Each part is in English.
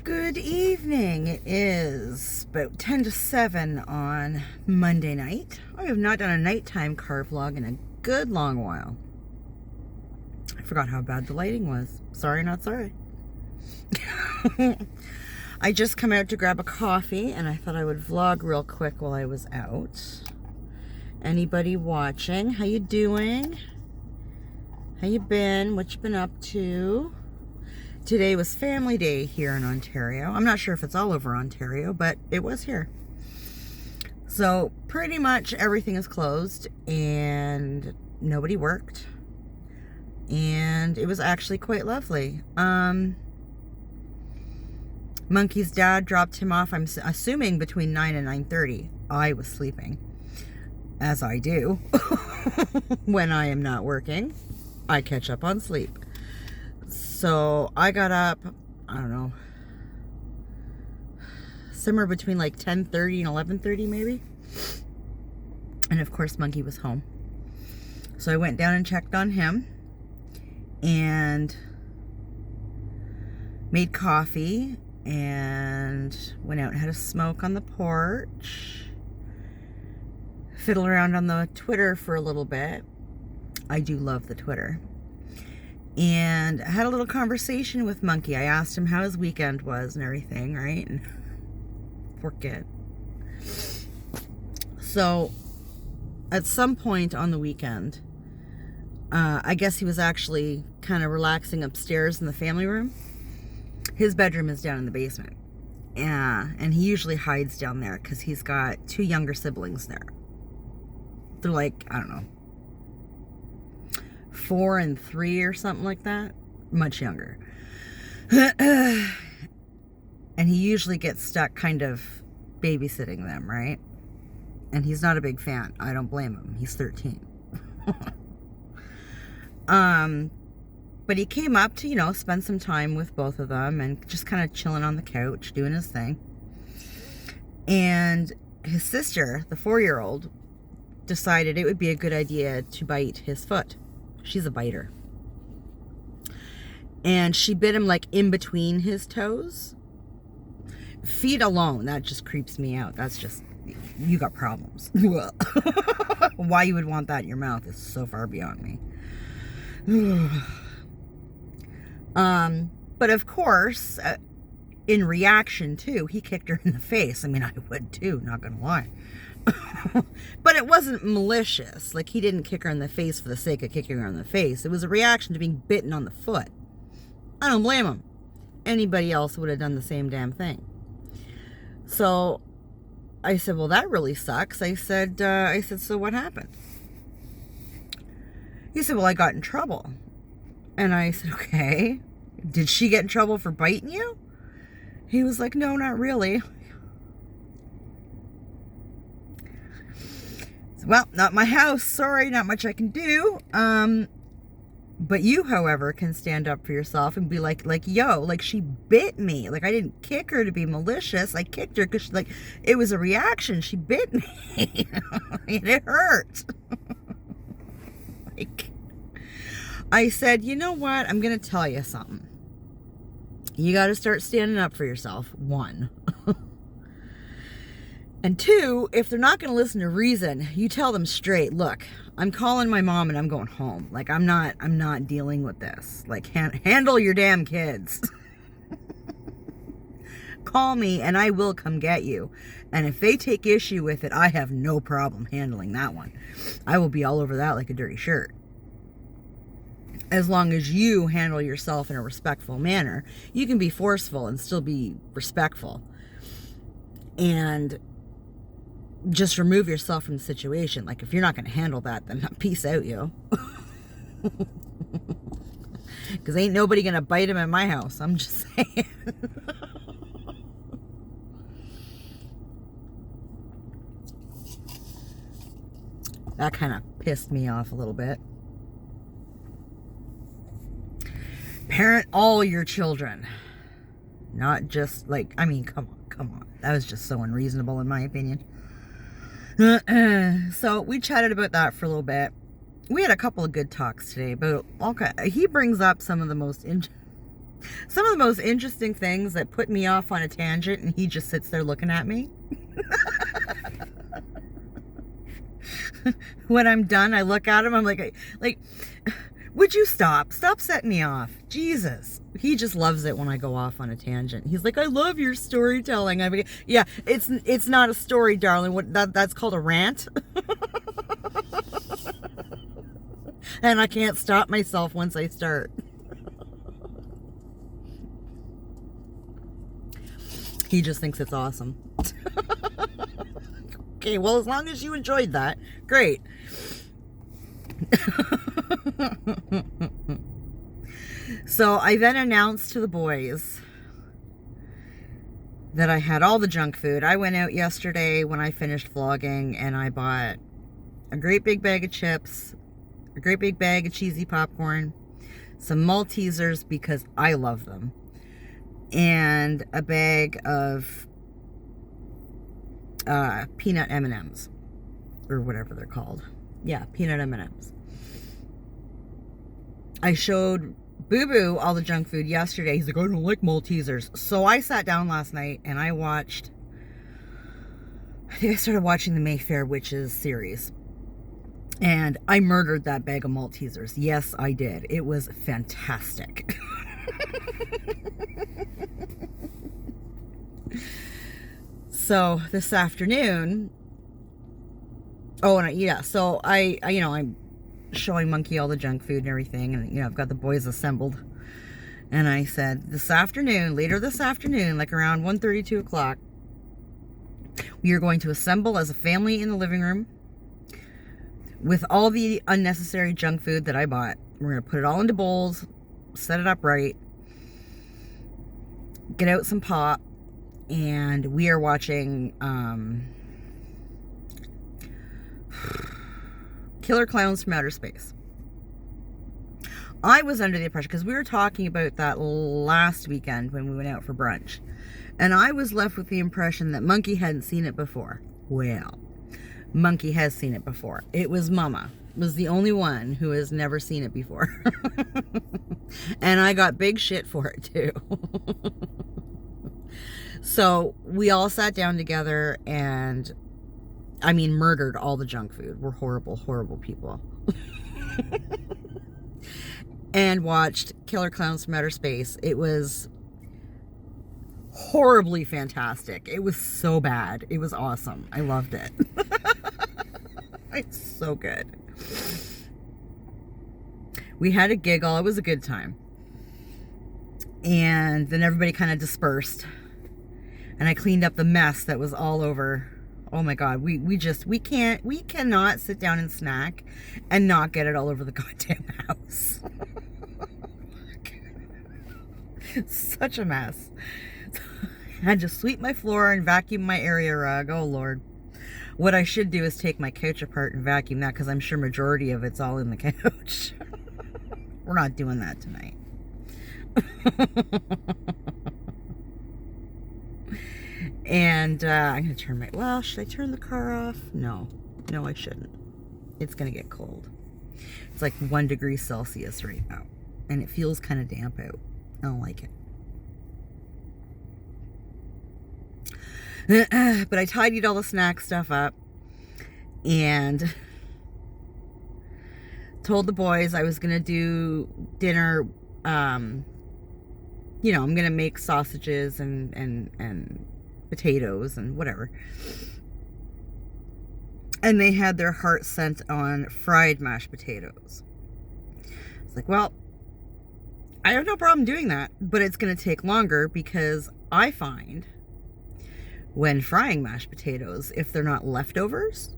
Good evening. It is about 10 to 7 on Monday night. I have not done a nighttime car vlog in a good long while. I forgot how bad the lighting was. Sorry, not sorry. I just come out to grab a coffee and I thought I would vlog real quick while I was out. Anybody watching? How you doing? How you been? What you been up to? Today was Family Day here in Ontario. I'm not sure if it's all over Ontario, but it was here. So pretty much everything is closed and nobody worked. And it was actually quite lovely. Monkey's dad dropped him off, I'm assuming between 9 and 9:30. I was sleeping, as I do. When I am not working, I catch up on sleep. So I got up, I don't know, somewhere between like 10:30 and 11:30 maybe. And of course Monkey was home. So I went down and checked on him and made coffee and went out and had a smoke on the porch. Fiddled around on the Twitter for a little bit. I do love the Twitter. And I had a little conversation with Monkey. I asked him how his weekend was and everything, right? And poor kid. So, at some point on the weekend, I guess he was actually kind of relaxing upstairs in the family room. His bedroom is down in the basement. Yeah, and he usually hides down there because he's got two younger siblings there. They're like, I don't know, 4 and 3 or something like that. Much younger. And he usually gets stuck kind of babysitting them, right? And he's not a big fan. I don't blame him. He's 13. But he came up to, spend some time with both of them and just kind of chilling on the couch, doing his thing. And his sister, the 4-year-old, decided it would be a good idea to bite his foot. She's a biter. And she bit him like in between his toes. Feet alone, that just creeps me out. That's just, you got problems. Why you would want that in your mouth is so far beyond me. But of course, in reaction too, he kicked her in the face. I mean, I would too, not gonna lie. But it wasn't malicious. Like, he didn't kick her in the face for the sake of kicking her in the face. It was a reaction to being bitten on the foot. I don't blame him. Anybody else would have done the same damn thing. So I said, well, that really sucks. I said, so what happened? He said, well, I got in trouble. And I said, okay. Did she get in trouble for biting you? He was like, no, not really. Well, not my house. Sorry, not much I can do. But you, however, can stand up for yourself and be like, yo, like, she bit me. Like, I didn't kick her to be malicious. I kicked her because, it was a reaction. She bit me. And it hurt. I said, you know what? I'm going to tell you something. You got to start standing up for yourself. 1. And 2, if they're not going to listen to reason, you tell them straight, look, I'm calling my mom and I'm going home. Like, I'm not dealing with this. Like, handle your damn kids. Call me and I will come get you. And if they take issue with it, I have no problem handling that one. I will be all over that like a dirty shirt. As long as you handle yourself in a respectful manner. You can be forceful and still be respectful. And just remove yourself from the situation. Like, if you're not going to handle that, then peace out, yo. Because ain't nobody going to bite him in my house. I'm just saying. That kind of pissed me off a little bit. Parent all your children. Not just, like, I mean, come on. That was just so unreasonable in my opinion. So we chatted about that for a little bit. We had a couple of good talks today, but okay, he brings up some of the most Some of the most interesting things that put me off on a tangent, and he just sits there looking at me. When I'm done, I look at him, I'm like, would you stop? Stop setting me off. Jesus. He just loves it when I go off on a tangent. He's like, I love your storytelling. I mean, yeah, it's not a story, darling. That's called a rant. And I can't stop myself once I start. He just thinks it's awesome. Okay, well, as long as you enjoyed that, great. So I then announced to the boys that I had all the junk food. I went out yesterday when I finished vlogging and I bought a great big bag of chips, a great big bag of cheesy popcorn, some Maltesers because I love them, and a bag of peanut M&Ms, or whatever they're called. Yeah, peanut M&Ms. I showed Boo Boo all the junk food yesterday. He's like, I don't like Maltesers. So I sat down last night and I started watching the Mayfair Witches series. And I murdered that bag of Maltesers. Yes, I did. It was fantastic. So this afternoon, so I'm showing Monkey all the junk food and everything, and I've got the boys assembled, and I said later this afternoon, like around 1:30, 2 o'clock, we are going to assemble as a family in the living room with all the unnecessary junk food that I bought. We're going to put it all into bowls, set it up right, get out some pop, and we are watching Killer Clowns from Outer Space. I was under the impression, because we were talking about that last weekend when we went out for brunch, and I was left with the impression that Monkey hadn't seen it before. Well, Monkey has seen it before. It was Mama was the only one who has never seen it before. And I got big shit for it too. So we all sat down together and, murdered all the junk food. We're horrible, horrible people. And watched Killer Clowns from Outer Space. It was horribly fantastic. It was so bad. It was awesome. I loved it. It's so good. We had a giggle. It was a good time. And then everybody kind of dispersed. And I cleaned up the mess that was all over. Oh my God, we cannot sit down and snack and not get it all over the goddamn house. Such a mess. I had to sweep my floor and vacuum my area rug. Oh Lord. What I should do is take my couch apart and vacuum that, because I'm sure majority of it's all in the couch. We're not doing that tonight. And I'm going to turn should I turn the car off? No, I shouldn't. It's going to get cold. It's like 1 degree Celsius right now. And it feels kind of damp out. I don't like it. But I tidied all the snack stuff up. And told the boys I was going to do dinner. I'm going to make sausages and potatoes and whatever. And they had their heart set on fried mashed potatoes. It's like, well, I have no problem doing that, but it's going to take longer, because I find when frying mashed potatoes, if they're not leftovers,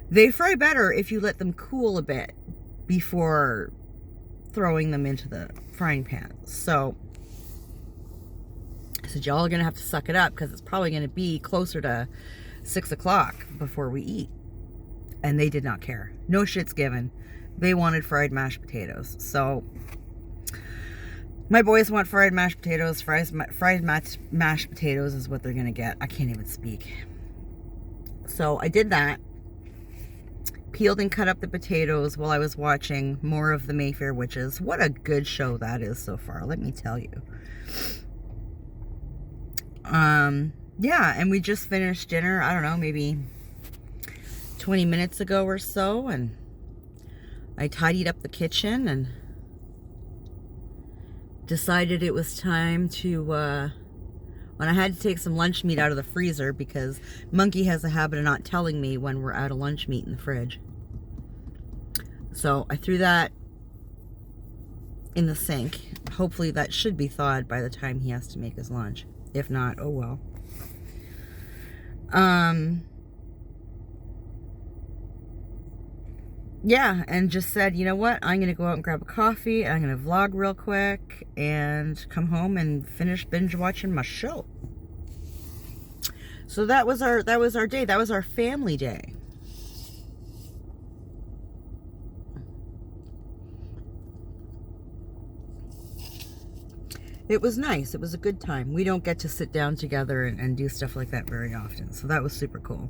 they fry better if you let them cool a bit before throwing them into the frying pan. So I said, y'all are going to have to suck it up, because it's probably going to be closer to 6 o'clock before we eat. And they did not care. No shit's given. They wanted fried mashed potatoes. So my boys want fried mashed potatoes. Fried mashed potatoes is what they're going to get. I can't even speak. So I did that. peeled and cut up the potatoes while I was watching more of the Mayfair Witches. What a good show that is so far, let me tell you. Yeah, and we just finished dinner, I don't know, maybe 20 minutes ago or so, and I tidied up the kitchen and decided it was time to, when I had to take some lunch meat out of the freezer, because Monkey has a habit of not telling me when we're out of lunch meat in the fridge. So I threw that in the sink. Hopefully that should be thawed by the time he has to make his lunch. If not, oh well. Yeah, and just said, you know what, I'm going to go out and grab a coffee, I'm going to vlog real quick, and come home and finish binge watching my show. So that was our day. That was our family day. It was nice. It was a good time. We don't get to sit down together and do stuff like that very often, so that was super cool.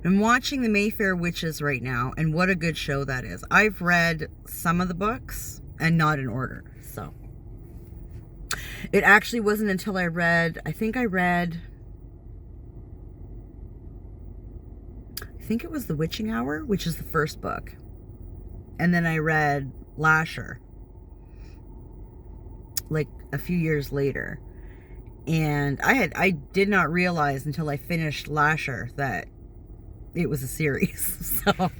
I'm watching the Mayfair Witches right now, and what a good show that is. I've read some of the books, and not in order, so. It actually wasn't until I read, I think it was The Witching Hour, which is the first book. And then I read Lasher, like a few years later. And I did not realize until I finished Lasher that it was a series. So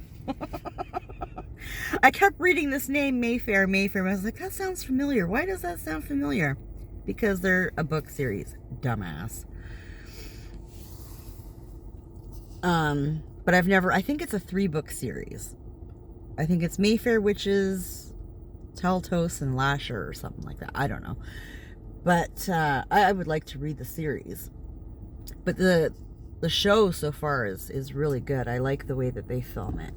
I kept reading this name, Mayfair. And I was like, that sounds familiar. Why does that sound familiar? Because they're a book series, dumbass. But I think it's a 3-book series. I think it's Mayfair Witches, Teltos, and Lasher or something like that. I don't know. But I would like to read the series. But the show so far is really good. I like the way that they film it.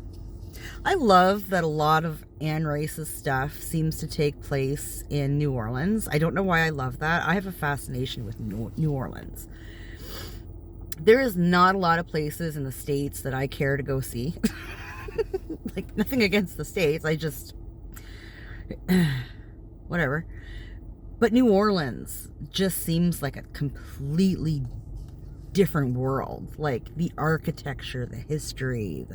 I love that a lot of Anne Rice's stuff seems to take place in New Orleans. I don't know why I love that. I have a fascination with New Orleans. There is not a lot of places in the States that I care to go see. Like, nothing against the States. I just... whatever. But New Orleans just seems like a completely different world. Like, the architecture, the history,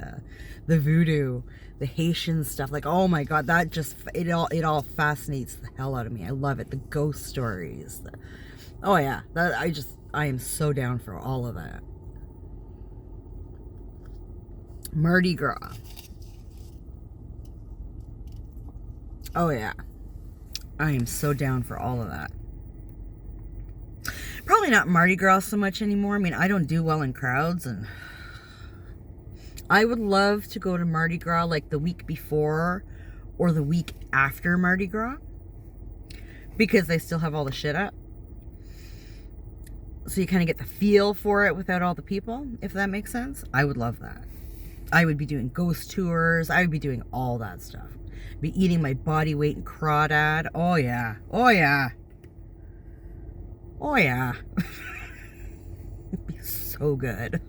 the voodoo, the Haitian stuff. Like, oh my God, that just... It all fascinates the hell out of me. I love it. The ghost stories. Oh yeah. I am so down for all of that. Mardi Gras. Oh yeah. I am so down for all of that. Probably not Mardi Gras so much anymore. I mean, I don't do well in crowds, and I would love to go to Mardi Gras like the week before or the week after Mardi Gras, because they still have all the shit up. So you kind of get the feel for it without all the people, if that makes sense. I would love that. I would be doing ghost tours. I would be doing all that stuff. Be eating my body weight in crawdad. Oh yeah. Oh yeah. Oh yeah. It'd be so good.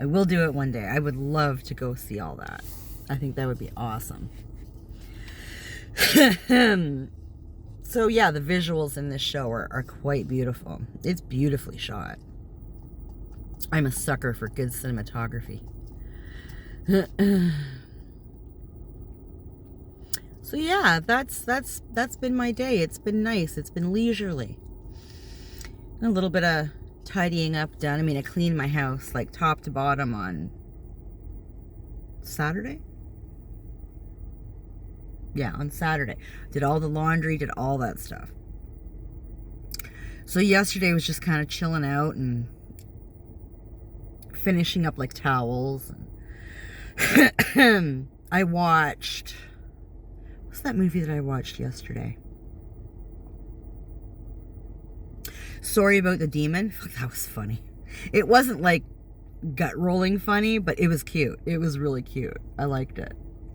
I will do it one day. I would love to go see all that. I think that would be awesome. So yeah, the visuals in this show are quite beautiful. It's beautifully shot. I'm a sucker for good cinematography. So yeah, that's been my day. It's been nice. It's been leisurely. A little bit of tidying up done. I mean, I cleaned my house like top to bottom on Saturday. Yeah, on Saturday. Did all the laundry, did all that stuff. So yesterday was just kind of chilling out and finishing up like towels. And I watched... What's that movie that I watched yesterday? Sorry About the Demon. Fuck, that was funny. It wasn't like gut-rolling funny, but it was cute. It was really cute. I liked it.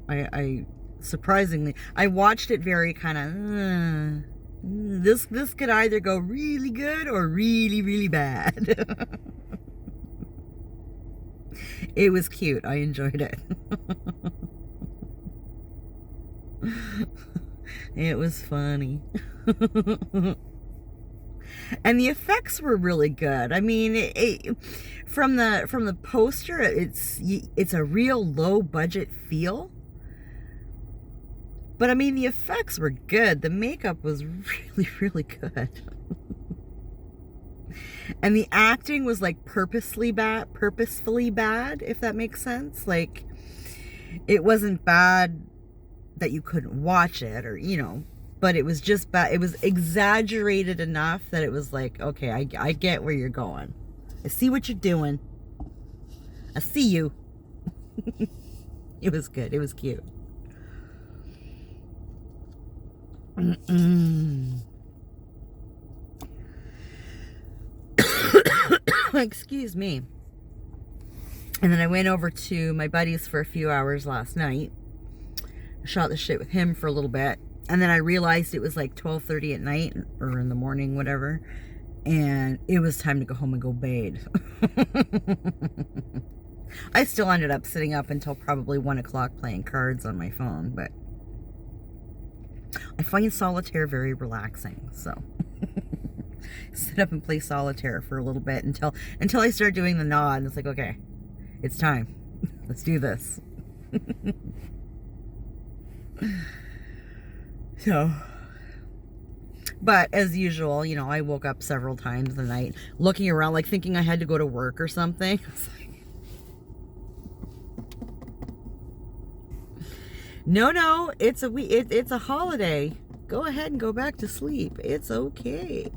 I surprisingly, I watched it very kind of, This could either go really good or really, really bad. It was cute. I enjoyed it. It was funny. And the effects were really good. I mean, from the poster, it's a real low budget feel. But I mean, the effects were good. The makeup was really, really good. And the acting was like purposefully bad, if that makes sense. Like, it wasn't bad that you couldn't watch it, or, you know, but it was just bad. It was exaggerated enough that it was like, okay, I get where you're going. I see what you're doing. I see you. It was good. It was cute. Excuse me. And then I went over to my buddy's for a few hours last night. Shot the shit with him for a little bit. And then I realized it was like 12:30 at night or in the morning, whatever. And it was time to go home and go bathe. I still ended up sitting up until probably 1 o'clock playing cards on my phone, but I find solitaire very relaxing, so sit up and play solitaire for a little bit until I start doing the nod, and it's like, okay, it's time. Let's do this. So, but as usual, you know, I woke up several times the night looking around, like thinking I had to go to work or something. It's like, no, it's a holiday. Go ahead and go back to sleep. It's okay.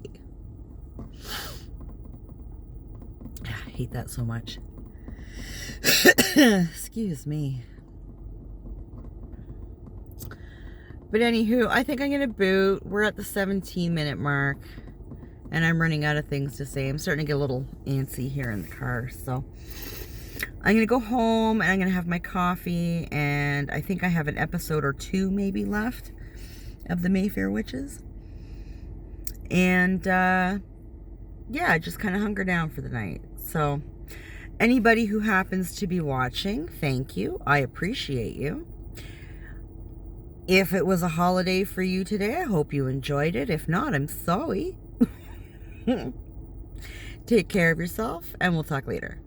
I hate that so much. Excuse me. But anywho, I think I'm going to boot. We're at the 17-minute mark. And I'm running out of things to say. I'm starting to get a little antsy here in the car. So I'm going to go home and I'm going to have my coffee. And I think I have an episode or two maybe left of the Mayfair Witches. And yeah, just kind of hunker down for the night. So anybody who happens to be watching, thank you. I appreciate you. If it was a holiday for you today, I hope you enjoyed it. If not, I'm sorry. Take care of yourself, and we'll talk later.